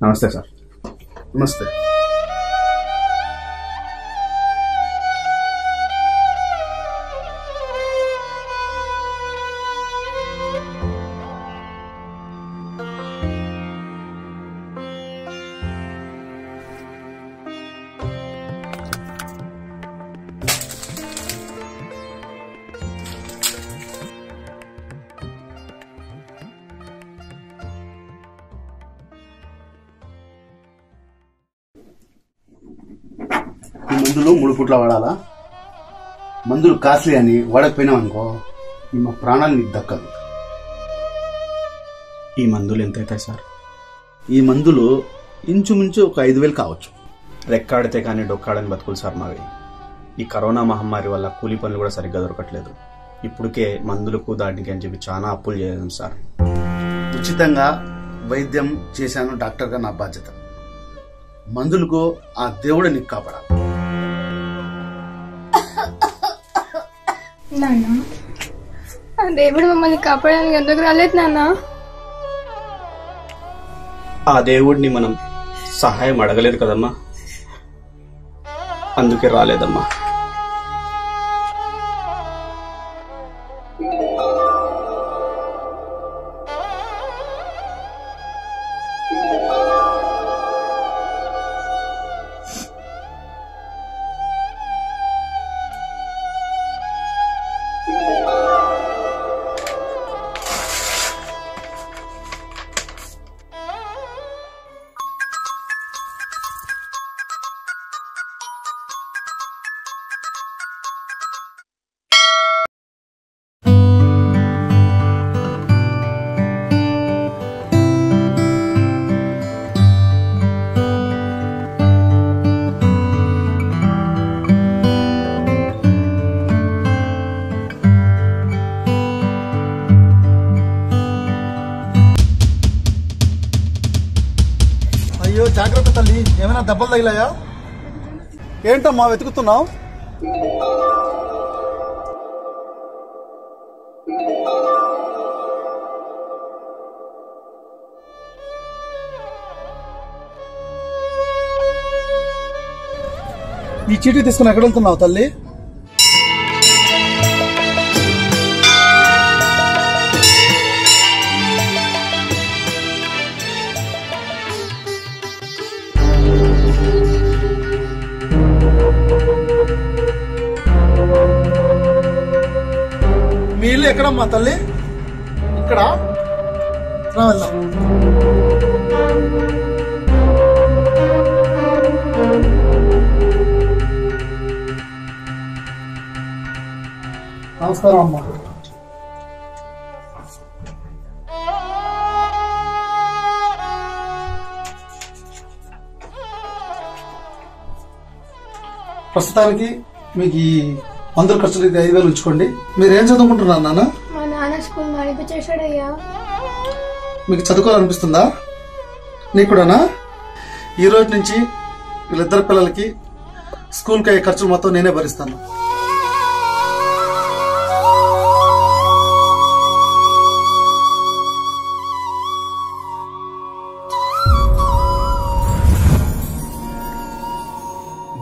నమస్తే సార్. నమస్తే. ఈ మందులు 3 పూట్ల వాడాలా? మందులు కాస్ట్లీ అని వాడకపోయినావు అనుకో మా ప్రాణాలు నీకు దక్కదు. ఈ మందులు ఎంత అవుతాయి సార్? ఈ మందులు ఇంచుమించు ఒక 5,000 కావచ్చు. రెక్కాడితే కానీ డొక్కాడని బతుకులు సార్ మావి. ఈ కరోనా మహమ్మారి వల్ల కూలీ పనులు కూడా సరిగ్గా దొరకట్లేదు. ఇప్పటికే మందులకు దానికి అని చెప్పి చాలా అప్పులు చేయాలి సార్. ఉచితంగా వైద్యం చేశాను డాక్టర్గా, నా బాధ్యత. మందులకు ఆ దేవుడే నీకు కాపాడాలి. నాన్న, ఆ దేవుడు మమ్మల్ని కాపాడడానికి ఎందుకు రాలేదు నాన్న? ఆ దేవుడిని మనం సహాయం అడగలేదు కదమ్మా, అందుకే రాలేదమ్మా. అయ్యో జాగ్రత్త తల్లి, ఏమైనా దెబ్బలు తగిలాయా? ఏంటమ్మా వెతుకుతున్నావు? ఈ చీటీ తీసుకుని ఎక్కడ వెళ్తున్నావు తల్లి? మీ ఇల్లు ఎక్కడమ్మా తల్లి? ఇక్కడ వెళ్దాం. నమస్కారం అమ్మా. ప్రస్తుతానికి మీకు ఈ మందుల ఖర్చులు 5,000 ఉంచుకోండి. మీరు ఏం చదువుకుంటున్నారు నాన్న? మా నాన్న స్కూల్ మానిపించేశాడయ్యా. మీకు చదువుకోవాలనిపిస్తుందా? నీకు కూడానా? ఈ రోజు నుంచి వీళ్ళిద్దరు పిల్లలకి స్కూల్కి అయ్యే ఖర్చులు మొత్తం నేనే భరిస్తాను.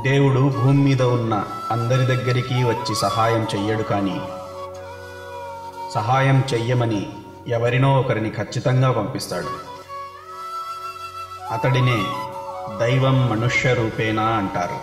దేవుడు భూమి మీద ఉన్న అందరి దగ్గరికి వచ్చి సహాయం చెయ్యడు, కానీ సహాయం చెయ్యమని ఎవరినో ఒకరిని ఖచ్చితంగా పంపిస్తాడు. అతడినే దైవం మనుష్య రూపేణ అంటారు.